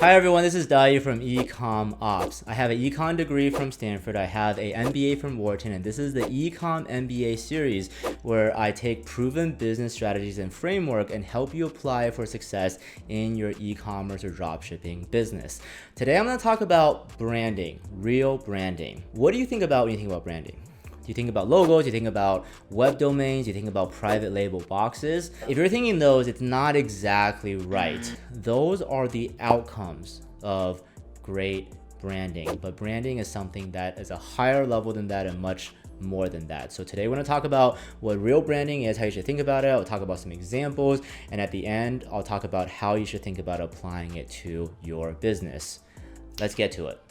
Hi everyone, this is Dayu from EcomOps. I have an econ degree from Stanford, I have an MBA from Wharton, and this is the EcommMBA Series where I take proven business strategies and framework and help you apply for success in your e-commerce or dropshipping business. Today I'm going to talk about branding, real branding. What do you think about when you think about branding? Do you think about logos? Do you think about web domains? Do you think about private label boxes? If you're thinking those, it's not exactly right. Those are the outcomes of great branding, but branding is something that is a higher level than that and much more than that. So today we're going to talk about what real branding is, how you should think about it. I'll talk about some examples, and at the end, I'll talk about how you should think about applying it to your business. Let's get to it.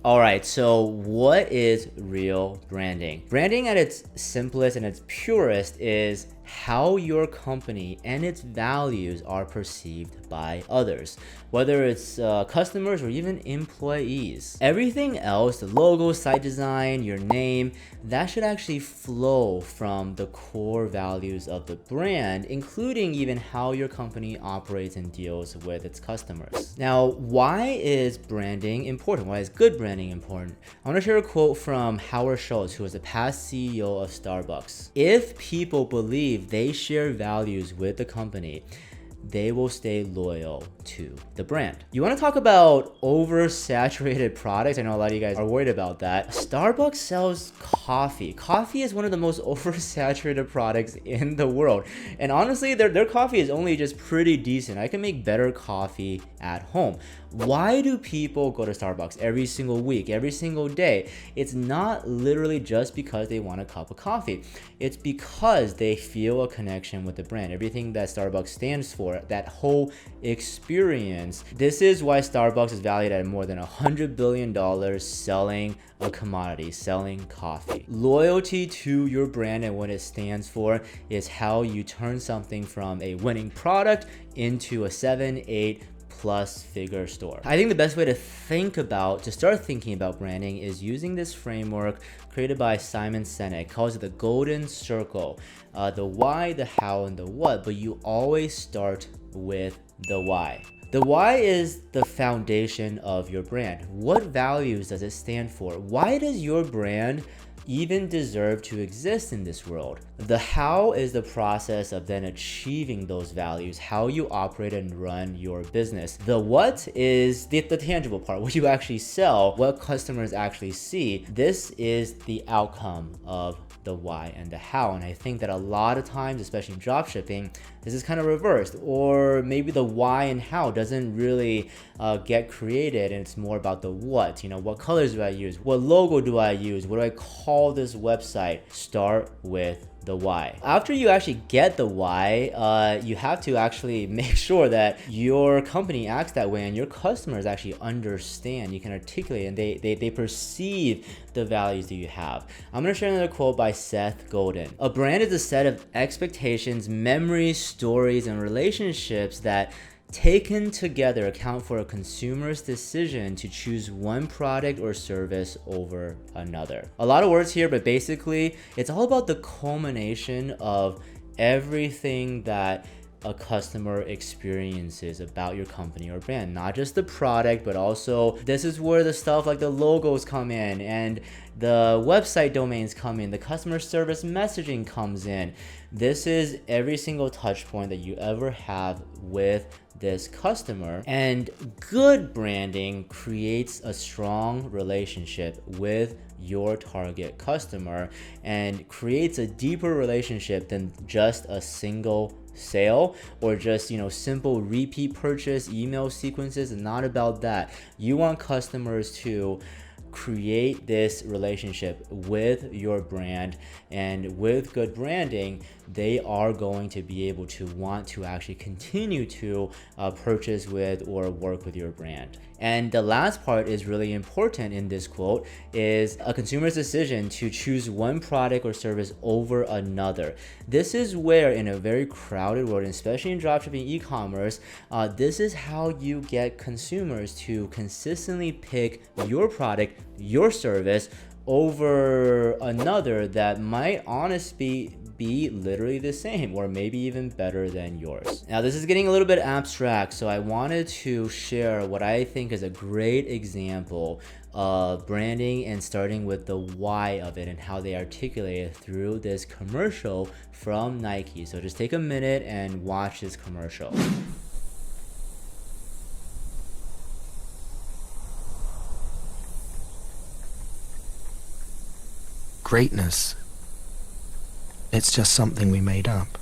All right, so what is real branding? Branding at its simplest and its purest is how your company and its values are perceived by others, whether it's customers or even employees. Everything else, the logo, site design, your name, that should actually flow from the core values of the brand, including even how your company operates and deals with its customers. Now, why is branding important? Why is good branding important? I want to share a quote from Howard Schultz, who was the past CEO of Starbucks. If people believe they share values with the company, they will stay loyal to the brand. You want to talk about oversaturated products? I know a lot of you guys are worried about that. Starbucks sells coffee. Coffee is one of the most oversaturated products in the world. And honestly, their coffee is only just pretty decent. I can make better coffee at home. Why do people go to Starbucks every single week, every single day? It's not literally just because they want a cup of coffee. It's because they feel a connection with the brand. Everything that Starbucks stands for, that whole experience. This is why Starbucks is valued at more than $100 billion selling a commodity, selling coffee. Loyalty to your brand and what it stands for is how you turn something from a winning product into a 7, 8, plus figure store. I think the best way to start thinking about branding is using this framework created by Simon Sinek. Calls it the golden circle. The why, the how, and the what, but you always start with the why. The why is the foundation of your brand. What values does it stand for? Why does your brand even deserve to exist in this world? The how is the process of then achieving those values, how you operate and run your business. The what is the tangible part, what you actually sell, what customers actually see. This is the outcome of the why and the how. And I think that a lot of times, especially in dropshipping, this is kind of reversed, or maybe the why and how doesn't really get created, and it's more about the what. What colors do I use? What logo do I use? What do I call this website? Start with the why. After you actually get the why, you have to actually make sure that your company acts that way and your customers actually understand, you can articulate, and they perceive the values that you have. I'm going to share another quote by Seth Godin. A brand is a set of expectations, memories, stories, and relationships that taken together account for a consumer's decision to choose one product or service over another. A lot of words here, but basically it's all about the culmination of everything that a customer experiences about your company or brand. Not just the product, but also this is where the stuff like the logos come in and the website domains come in, the customer service messaging comes in. This is every single touch point that you ever have with this customer. And good branding creates a strong relationship with your target customer and creates a deeper relationship than just a single sale or just simple repeat purchase email sequences. And not about that. You want customers to create this relationship with your brand, and with good branding they are going to be able to want to actually continue to purchase with or work with your brand. And the last part is really important in this quote is a consumer's decision to choose one product or service over another. This is where in a very crowded world, especially in dropshipping e-commerce, this is how you get consumers to consistently pick your product, your service over another that might honestly be literally the same or maybe even better than yours. Now, this is getting a little bit abstract, so I wanted to share what I think is a great example of branding and starting with the why of it and how they articulate it through this commercial from Nike. So just take a minute and watch this commercial. Greatness, it's just something we made up.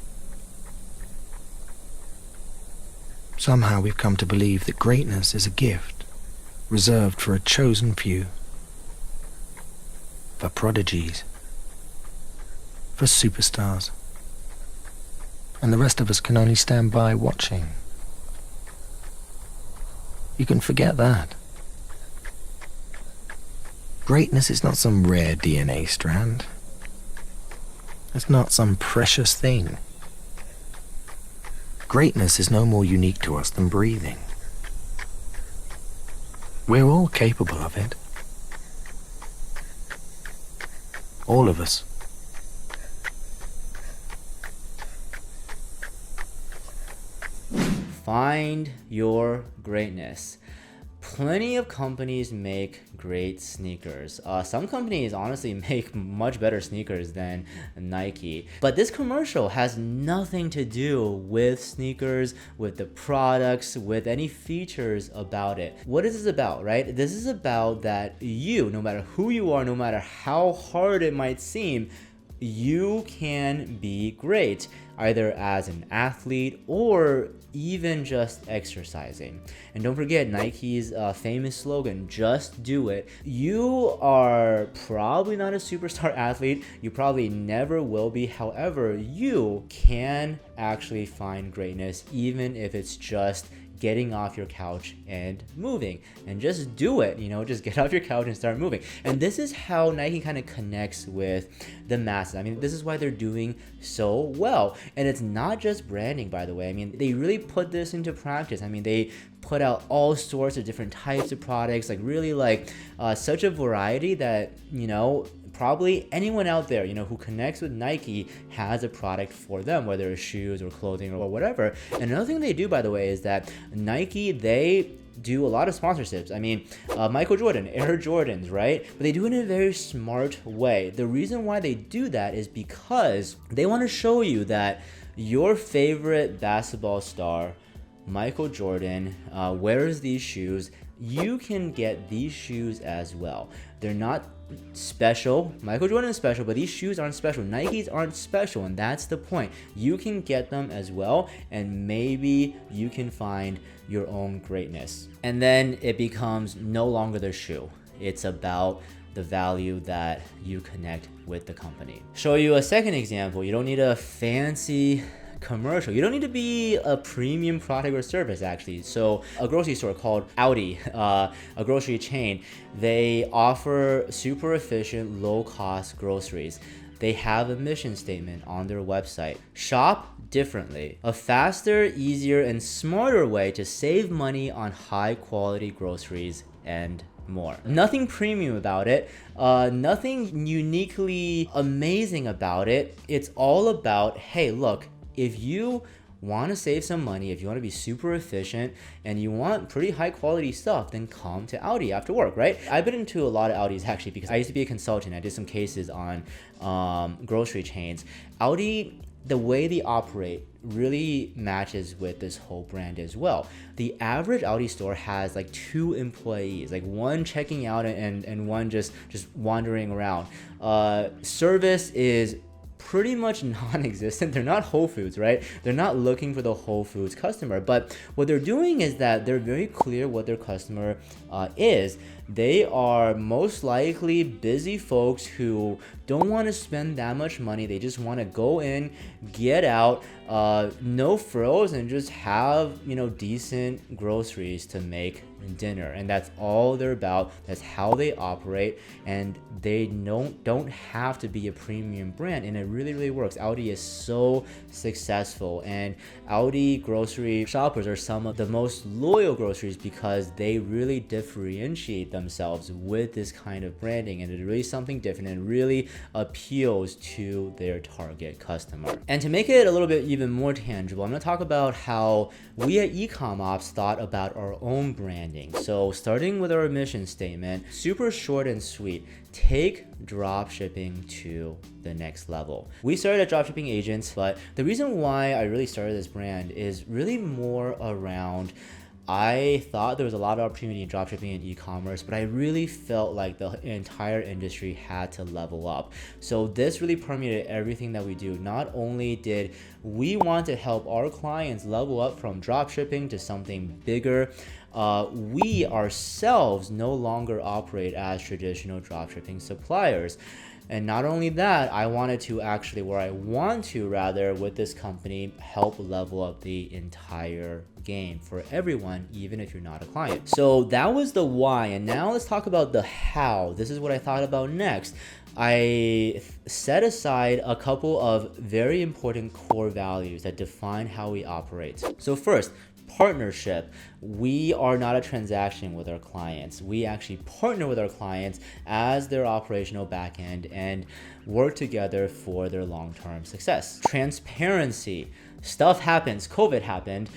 Somehow we've come to believe that greatness is a gift reserved for a chosen few, for prodigies, for superstars, and the rest of us can only stand by watching. You can forget that. Greatness is not some rare DNA strand. It's not some precious thing. Greatness is no more unique to us than breathing. We're all capable of it. All of us. Find your greatness. Plenty of companies make great sneakers. Some companies honestly make much better sneakers than Nike. But this commercial has nothing to do with sneakers, with the products, with any features about it. What is this about, right? This is about that you, no matter who you are, no matter how hard it might seem, you can be great, either as an athlete or even just exercising. And don't forget Nike's famous slogan, just do it. You are probably not a superstar athlete. You probably never will be. However, you can actually find greatness, even if it's just getting off your couch and moving, and just do it, just get off your couch and start moving. And this is how Nike kind of connects with the masses. I mean, this is why they're doing so well. And it's not just branding, by the way. I mean, they really put this into practice. I mean, they put out all sorts of different types of products, like really such a variety that, probably anyone out there, who connects with Nike has a product for them, whether it's shoes or clothing or whatever. And another thing they do, by the way, is that Nike, they do a lot of sponsorships. I mean, Michael Jordan, Air Jordans, right? But they do it in a very smart way. The reason why they do that is because they want to show you that your favorite basketball star, Michael Jordan, wears these shoes. You can get these shoes as well. They're not special. Michael Jordan is special, but these shoes aren't special. Nikes aren't special, and that's the point. You can get them as well, and maybe you can find your own greatness. And then it becomes no longer the shoe. It's about the value that you connect with the company. Show you a second example. You don't need a fancy commercial. You don't need to be a premium product or service, actually. So a grocery store called Aldi, a grocery chain, they offer super efficient, low-cost groceries. They have a mission statement on their website. Shop differently. A faster, easier, and smarter way to save money on high-quality groceries and more. Nothing premium about it, nothing uniquely amazing about it. It's all about, hey, look, if you want to save some money, if you want to be super efficient, and you want pretty high quality stuff, then come to Aldi after work, right? I've been into a lot of Aldis actually because I used to be a consultant. I did some cases on grocery chains. Aldi, the way they operate really matches with this whole brand as well. The average Aldi store has like 2 employees, like one checking out and one just wandering around. Service is pretty much non-existent. They're not Whole Foods, right? They're not looking for the Whole Foods customer, but what they're doing is that they're very clear what their customer is. They are most likely busy folks who don't want to spend that much money. They just want to go in, get out, no frills, and just have, decent groceries to make dinner. And that's all they're about. That's how they operate, and they don't have to be a premium brand, and it really works. Aldi is so successful, and Aldi grocery shoppers are some of the most loyal groceries because they really differentiate themselves with this kind of branding, and it's really something different and really appeals to their target customer. And to make it a little bit even more tangible, I'm going to talk about how we at EcomOps thought about our own branding. So starting with our mission statement, super short and sweet: take dropshipping to the next level. We started at Dropshipping Agents, but the reason why I really started this brand is really more around, I thought there was a lot of opportunity in dropshipping and e-commerce, but I really felt like the entire industry had to level up. So this really permeated everything that we do. Not only did we want to help our clients level up from dropshipping to something bigger, we ourselves no longer operate as traditional dropshipping suppliers. And not only that, I want to with this company, help level up the entire game for everyone, even if you're not a client. So that was the why. And now let's talk about the how. This is what I thought about next. I set aside a couple of very important core values that define how we operate. So first, partnership. We are not a transaction with our clients. We actually partner with our clients as their operational backend and work together for their long-term success. Transparency. Stuff happens. COVID happened.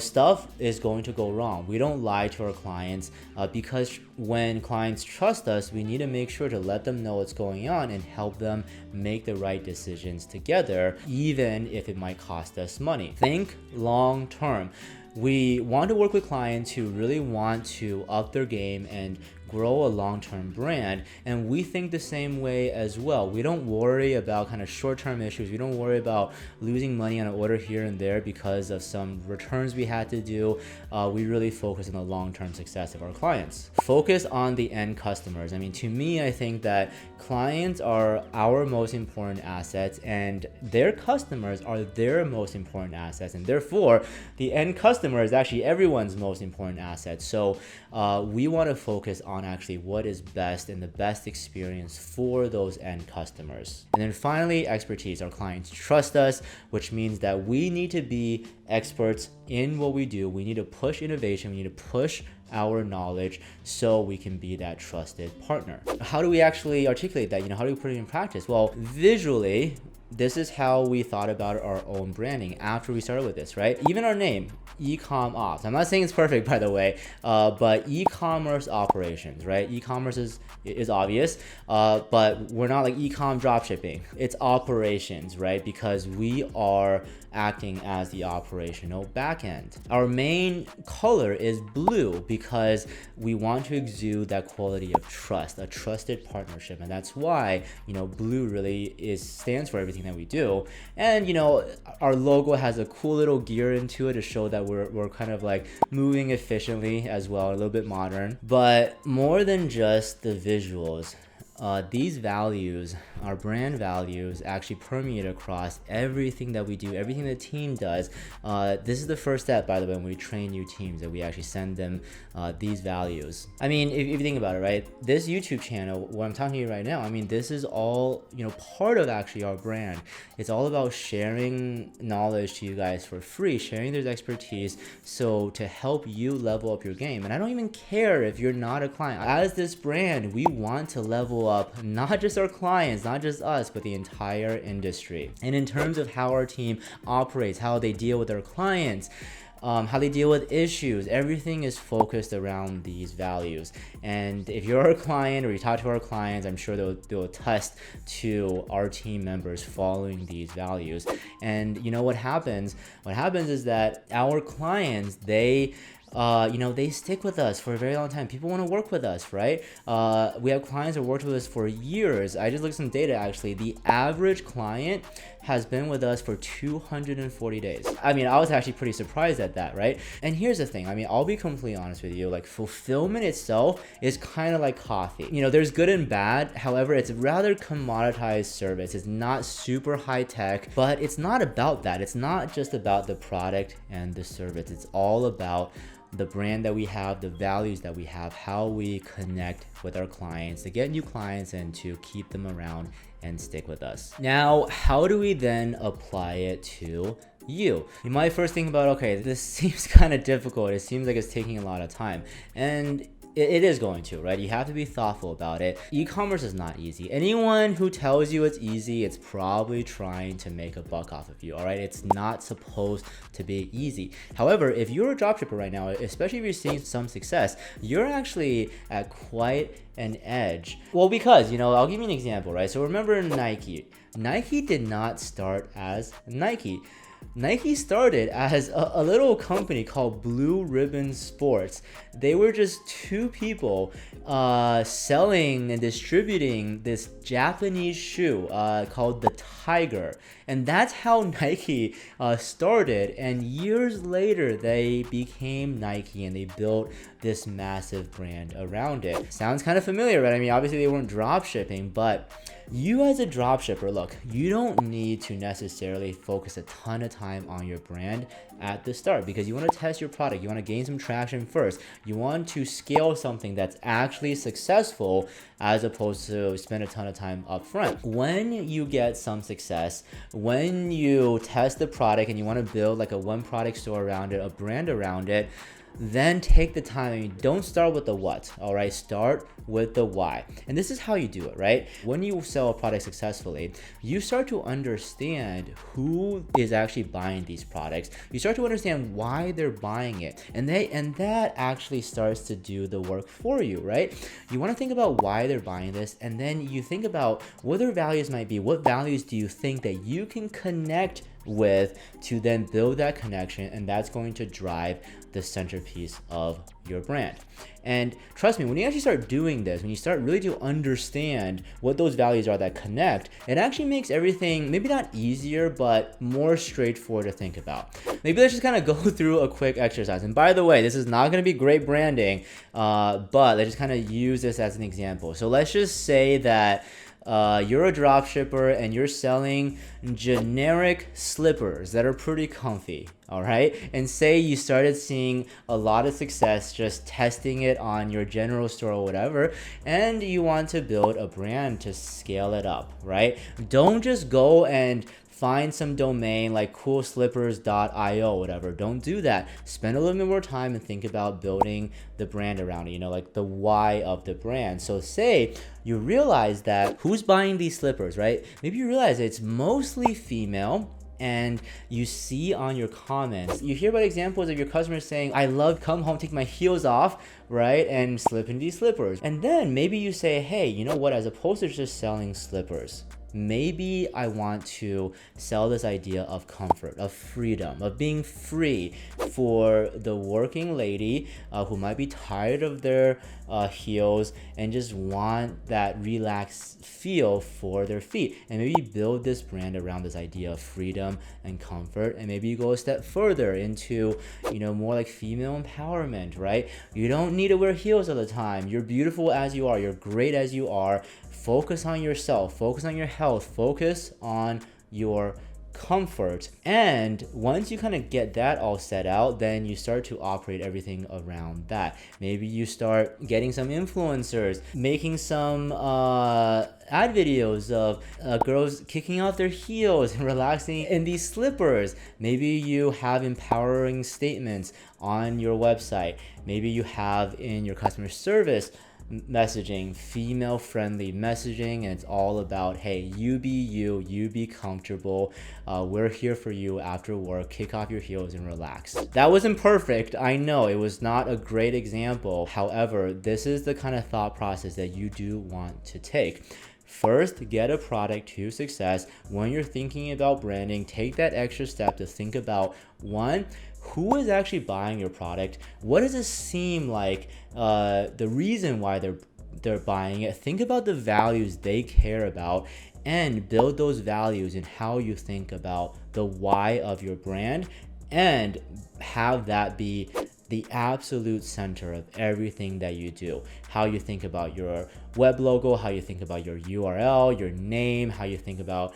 Stuff is going to go wrong. We don't lie to our clients because when clients trust us, we need to make sure to let them know what's going on and help them make the right decisions together, even if it might cost us money. Think long term. We want to work with clients who really want to up their game and grow a long-term brand, and we think the same way as well. We don't worry about kind of short-term issues. We don't worry about losing money on an order here and there because of some returns we had to do. We really focus on the long-term success of our clients. Focus on the end customers. I mean, to me, I think that clients are our most important assets, and their customers are their most important assets, and therefore the end customer is actually everyone's most important asset. So we want to focus on actually what is best and the best experience for those end customers. And then finally, expertise. Our clients trust us, which means that we need to be experts in what we do. We need to push innovation. We need to push our knowledge so we can be that trusted partner. How do we actually articulate that? How do we put it in practice? Well, visually, this is how we thought about our own branding after we started with this, right? Even our name, EcomOps. I'm not saying it's perfect, by the way, but e-commerce operations, right? E-commerce is obvious, but we're not like e-com dropshipping. It's operations, right? Because we are acting as the operational backend. Our main color is blue because we want to exude that quality of trust, a trusted partnership, and that's why blue really stands for everything that we do. And our logo has a cool little gear into it to show that we're kind of like moving efficiently as well, a little bit modern. But more than just the visuals, these values, our brand values, actually permeate across everything that we do, everything the team does. This is the first step, by the way, when we train new teams, that we actually send them these values. I mean, if you think about it, right, this YouTube channel, what I'm talking to you right now, I mean, this is all part of actually our brand. It's all about sharing knowledge to you guys for free, sharing their expertise, so to help you level up your game. And I don't even care if you're not a client. As this brand, we want to level up not just our clients, not just us, but the entire industry. And in terms of how our team operates, how they deal with their clients, how they deal with issues, everything is focused around these values. And if you're a client or you talk to our clients, I'm sure they'll attest to our team members following these values. And what happens? What happens is that our clients, they they stick with us for a very long time. People want to work with us, right? We have clients that worked with us for years. I just looked at some data actually. The average client has been with us for 240 days. I mean, I was actually pretty surprised at that, right? And here's the thing. I mean, I'll be completely honest with you. Like, fulfillment itself is kind of like coffee. There's good and bad. However, it's a rather commoditized service. It's not super high tech, but it's not about that. It's not just about the product and the service. It's all about the brand that we have, the values that we have, how we connect with our clients to get new clients and to keep them around and stick with us. Now, how do we then apply it to you? You might first think about, okay, this seems kind of difficult. It seems like it's taking a lot of time. And it is going to, right? You have to be thoughtful about it. E-commerce is not easy. Anyone who tells you it's easy, it's probably trying to make a buck off of you, all right? It's not supposed to be easy. However, if you're a dropshipper right now, especially if you're seeing some success, you're actually at quite an edge. Well, because, I'll give you an example, right? So remember Nike. Nike did not start as Nike. Nike started as a little company called Blue Ribbon Sports. They were just two people selling and distributing this Japanese shoe called the Tiger. And that's how Nike started. And years later, they became Nike and they built this massive brand around it. Sounds kind of familiar, right? I mean, obviously they weren't drop shipping, but you as a dropshipper, look, you don't need to necessarily focus a ton of time on your brand at the start because you want to test your product. You want to gain some traction first. You want to scale something that's actually successful as opposed to spend a ton of time up front. When you get some success, when you test the product and you want to build like a one product store around it, a brand around it, then take the time. I mean, don't start with the what, all right? Start with the why. And this is how you do it, right? When you sell a product successfully, you start to understand who is actually buying these products. You start to understand why they're buying it. And that actually starts to do the work for you, right? You want to think about why they're buying this, and then you think about what their values might be. What values do you think that you can connect with to then build that connection, and that's going to drive the centerpiece of your brand. And trust me, when you actually start doing this, when you start really to understand what those values are that connect, it actually makes everything maybe not easier, but more straightforward to think about. Maybe let's just kind of go through a quick exercise. And by the way, this is not going to be great branding, but let's just kind of use this as an example. So let's just say that you're a dropshipper and you're selling generic slippers that are pretty comfy, all right? And say you started seeing a lot of success just testing it on your general store or whatever, and you want to build a brand to scale it up, right? Don't just go and find some domain like coolslippers.io, whatever. Don't do that. Spend a little bit more time and think about building the brand around it, like the why of the brand. So say you realize that who's buying these slippers, right? Maybe you realize it's mostly female, and you see on your comments, you hear about examples of your customers saying, I love come home, take my heels off, right, and slip in these slippers. And then maybe you say, hey, you know what, as opposed to just selling slippers, maybe I want to sell this idea of comfort, of freedom, of being free for the working lady who might be tired of their heels and just want that relaxed feel for their feet. And maybe build this brand around this idea of freedom and comfort. And maybe you go a step further into, more like female empowerment, right? You don't need to wear heels all the time. You're beautiful as you are. You're great as you are. Focus on yourself, focus on your health, focus on your comfort. And once you kind of get that all set out, then you start to operate everything around that. Maybe you start getting some influencers, making some ad videos of girls kicking off their heels and relaxing in these slippers. Maybe you have empowering statements on your website. Maybe you have in your customer service messaging, female friendly messaging, and it's all about, hey, you be you, you be comfortable, we're here for you after work, kick off your heels and relax. That wasn't perfect, I know, it was not a great example. However, this is the kind of thought process that you do want to take. First, get a product to success. When you're thinking about branding, take that extra step to think about, one, who is actually buying your product? What does it seem like the reason why they're buying it? Think about the values they care about and build those values in how you think about the why of your brand, and have that be the absolute center of everything that you do. How you think about your web logo, how you think about your URL, your name, how you think about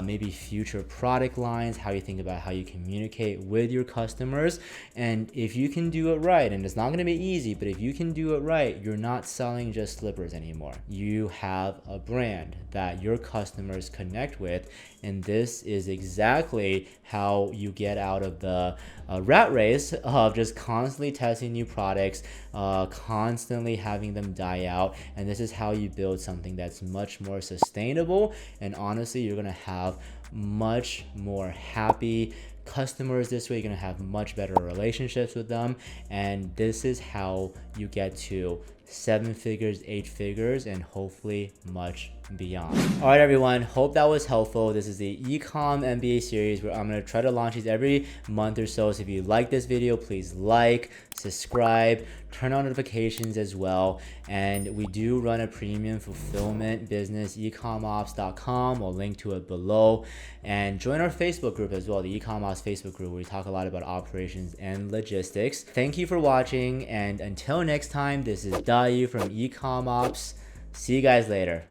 maybe future product lines, how you think about how you communicate with your customers. And if you can do it right, and it's not going to be easy, but if you can do it right, you're not selling just slippers anymore. You have a brand that your customers connect with, and this is exactly how you get out of the rat race of just constantly testing new products, constantly having them die out. And this is how you build something that's much more sustainable, and honestly, you're gonna have much more happy customers this way. You're gonna have much better relationships with them, and this is how you get to 7 figures, 8 figures, and hopefully much beyond. All right, everyone, hope that was helpful. This is the EcommMBA series where I'm going to try to launch these every month or so. So if you like this video, please like, subscribe, turn on notifications as well. And we do run a premium fulfillment business, EcomOps.com. We'll link to it below. And join our Facebook group as well, the EcomOps Facebook group, where we talk a lot about operations and logistics. Thank you for watching, and until next time, this is Dayu from EcomOps. See you guys later.